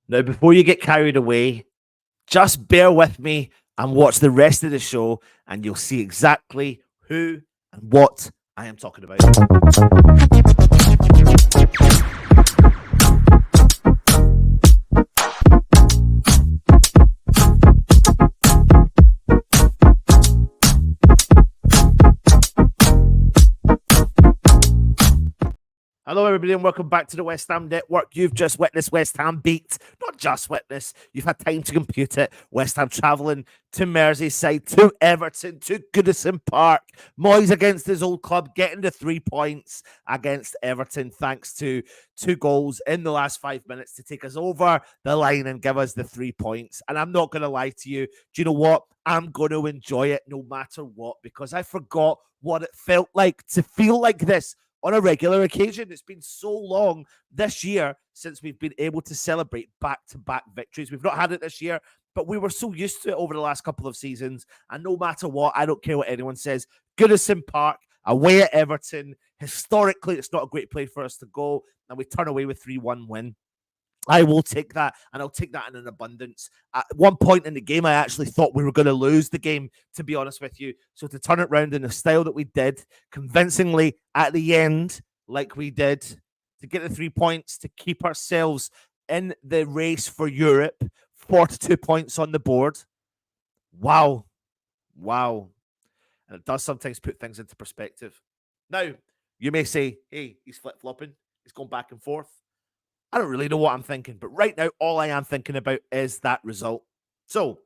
Now, before you get carried away, just bear with me and watch the rest of the show, and you'll see exactly who and what I am talking about. Hello, everybody, and welcome back to the West Ham Network. You've just witnessed West Ham beat, not just witness, you've had time to compute it. West Ham travelling to Merseyside, to Everton, to Goodison Park. Moyes against his old club, getting the 3 points against Everton, thanks to 2 goals in the last 5 minutes to take us over the line and give us the 3 points. And I'm not going to lie to you. Do you know what? I'm going to enjoy it no matter what, because I forgot what it felt like to feel like this on a regular occasion. It's been so long this year since we've been able to celebrate back-to-back victories. We've not had it this year, but we were so used to it over the last couple of seasons. And no matter what, I don't care what anyone says, Goodison Park, away at Everton, historically, it's not a great place for us to go, and we turn away with 3-1 win. I will take that, and I'll take that in an abundance. At one point in the game, I actually thought we were going to lose the game, to be honest with you. So to turn it around in the style that we did, convincingly at the end, like we did, to get the 3 points, to keep ourselves in the race for Europe, 42 points on the board. Wow. Wow. And it does sometimes put things into perspective. Now, you may say, hey, he's flip-flopping. He's going back and forth. I don't really know what I'm thinking, but right now, all I am thinking about is that result. So,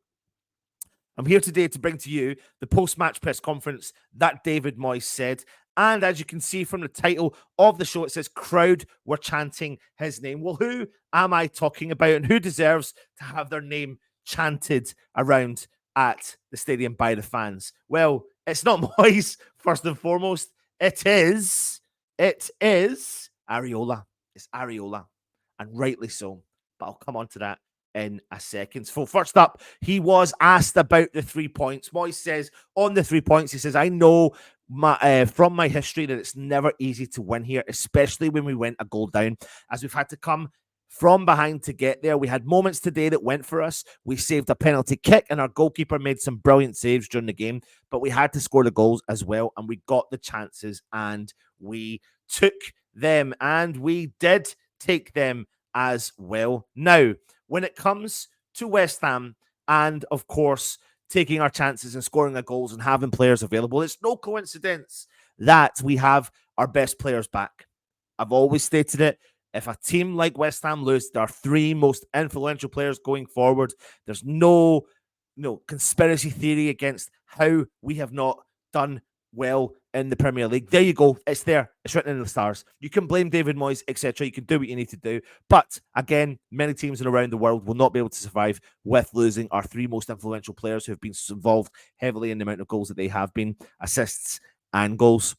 I'm here today to bring to you the post-match press conference that David Moyes said. And as you can see from the title of the show, it says, crowd were chanting his name. Well, who am I talking about, and who deserves to have their name chanted around at the stadium by the fans? Well, it's not Moyes, first and foremost. It is Areola. It's Areola. And rightly so. But I'll come on to that in a second. So first up, he was asked about the 3 points. Moyes says on the 3 points, he says, I know from my history that it's never easy to win here, especially when we went a goal down, as we've had to come from behind to get there. We had moments today that went for us. We saved a penalty kick, and our goalkeeper made some brilliant saves during the game, but we had to score the goals as well, and we got the chances, and we took them, and we did take them as well. Now, when it comes to West Ham and, of course, taking our chances and scoring our goals and having players available, it's no coincidence that we have our best players back. I've always stated it. If a team like West Ham lose their 3 most influential players going forward, there's no conspiracy theory against how we have not done well in the Premier League. There you go. It's there. It's written in the stars. You can blame David Moyes, etc. You can do what you need to do. But again, many teams around the world will not be able to survive with losing our 3 most influential players who have been involved heavily in the amount of goals that they have been, assists and goals.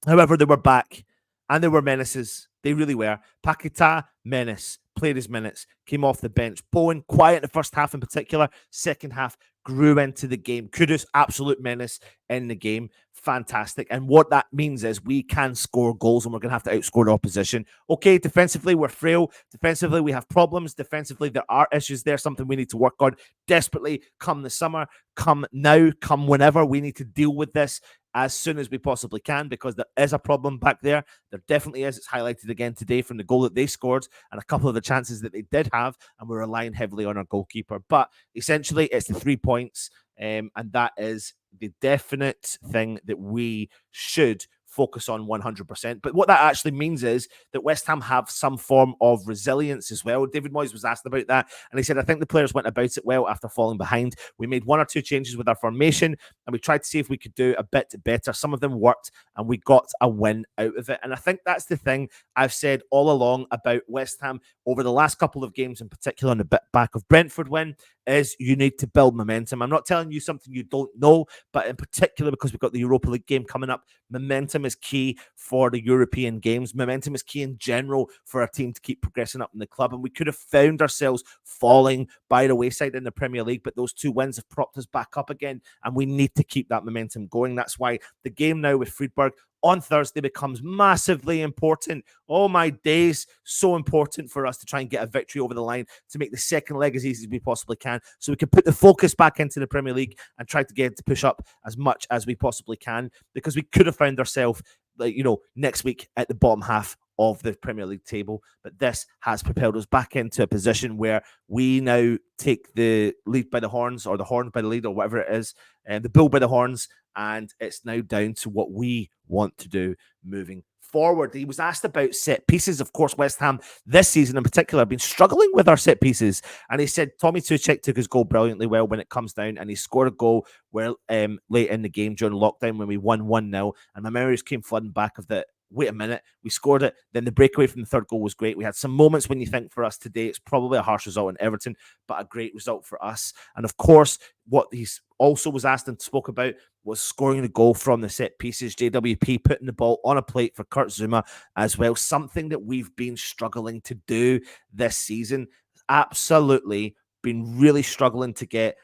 However, they were back and they were menaces. They really were. Paquetá, menace, played his minutes, came off the bench. Bowen, quiet in the first half in particular. Second half, grew into the game. Kudus, absolute menace in the game. Fantastic. And what that means is we can score goals, and we're going to have to outscore the opposition. Okay, defensively, we're frail. Defensively, we have problems. Defensively, there are issues there, something we need to work on desperately come the summer, come now, come whenever. We need to deal with this as soon as we possibly can, because there is a problem back there. There definitely is. It's highlighted again today from the goal that they scored and a couple of the chances that they did have, and we're relying heavily on our goalkeeper. But essentially, it's the 3 points, and that is the definite thing that we should focus on 100%. But what that actually means is that West Ham have some form of resilience as well. David Moyes was asked about that, and he said, I think the players went about it well after falling behind. We made 1 or 2 changes with our formation, and we tried to see if we could do a bit better. Some of them worked, and we got a win out of it. And I think that's the thing I've said all along about West Ham over the last couple of games, in particular on the back of Brentford win, is you need to build momentum. I'm not telling you something you don't know, but in particular, because we've got the Europa League game coming up, momentum is key for the European games. Momentum is key in general for our team to keep progressing up in the club. And we could have found ourselves falling by the wayside in the Premier League, but those 2 wins have propped us back up again, and we need to keep that momentum going. That's why the game now with Friedberg on Thursday becomes massively important. Oh my days, so important for us to try and get a victory over the line to make the second leg as easy as we possibly can, so we can put the focus back into the Premier League and try to get it to push up as much as we possibly can, because we could have found ourselves, like, next week at the bottom half of the Premier League table. But this has propelled us back into a position where we now take the lead by the horns, or the horn by the lead, or whatever it is, and the bull by the horns. And it's now down to what we want to do moving forward. He was asked about set pieces. Of course, West Ham this season in particular have been struggling with our set pieces. And he said Tommy Tuchek took his goal brilliantly well when it comes down, and he scored a goal late in the game during lockdown when we won 1-0. And my memories came flooding back of the, wait a minute, we scored it. Then the breakaway from the third goal was great. We had some moments when you think for us today, it's probably a harsh result in Everton, but a great result for us. And of course, what he's also was asked and spoke about was scoring the goal from the set pieces. JWP putting the ball on a plate for Kurt Zouma as well. Something that we've been struggling to do this season. Absolutely been really struggling to get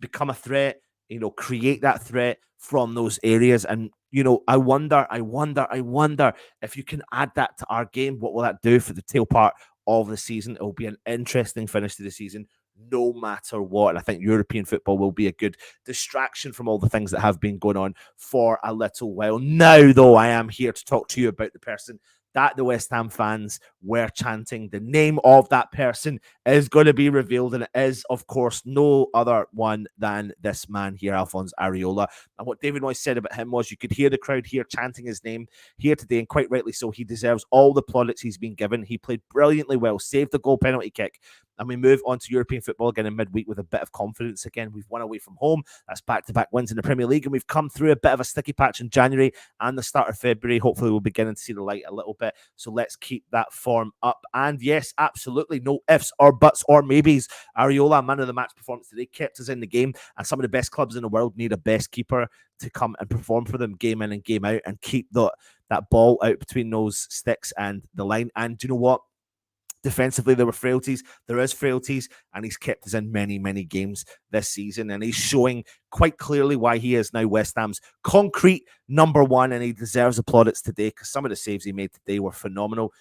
become a threat, create that threat from those areas. And I wonder if you can add that to our game. What will that do for the tail part of the season? It will be an interesting finish to the season, no matter what. And I think European football will be a good distraction from all the things that have been going on for a little while. Now, though, I am here to talk to you about the person that the West Ham fans were chanting. The name of that person is going to be revealed, and it is, of course, no other one than this man here, Alphonse Areola. And what David Moyes said about him was you could hear the crowd here chanting his name here today, and quite rightly so. He deserves all the plaudits he's been given. He played brilliantly well, saved the goal penalty kick, and we move on to European football again in midweek with a bit of confidence again. We've won away from home. That's back-to-back wins in the Premier League, and we've come through a bit of a sticky patch in January and the start of February. Hopefully, we'll begin to see the light a little bit. So let's keep that form up. And yes, absolutely, no ifs or buts or maybes. Areola, man of the match performance today, kept us in the game, and some of the best clubs in the world need a best keeper to come and perform for them game in and game out and keep that ball out between those sticks and the line. And do you know what? Defensively, there were frailties. There is frailties, and he's kept us in many, many games this season. And he's showing quite clearly why he is now West Ham's concrete number one, and he deserves the plaudits today because some of the saves he made today were phenomenal.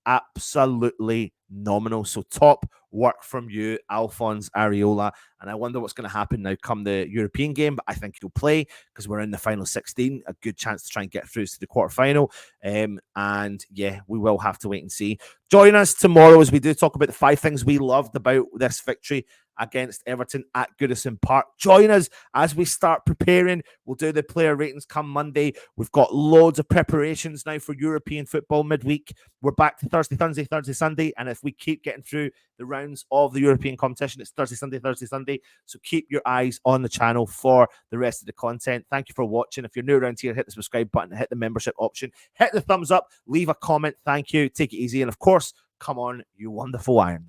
Absolutely nominal. So top work from you, Alphonse Areola. And I wonder what's going to happen now come the European game, but I think he'll play because we're in the final 16. A good chance to try and get through to the quarterfinal. And yeah, we will have to wait and see. Join us tomorrow as we do talk about the 5 things we loved about this victory against Everton at Goodison Park. Join us as we start preparing. We'll do the player ratings come Monday. We've got loads of preparations now for European football midweek. We're back to Thursday, Sunday. And if we keep getting through the rounds of the European competition, it's Thursday, Sunday. So keep your eyes on the channel for the rest of the content. Thank you for watching. If you're new around here, hit the subscribe button, hit the membership option, hit the thumbs up, leave a comment. Thank you. Take it easy. And of course, come on, you wonderful Irons.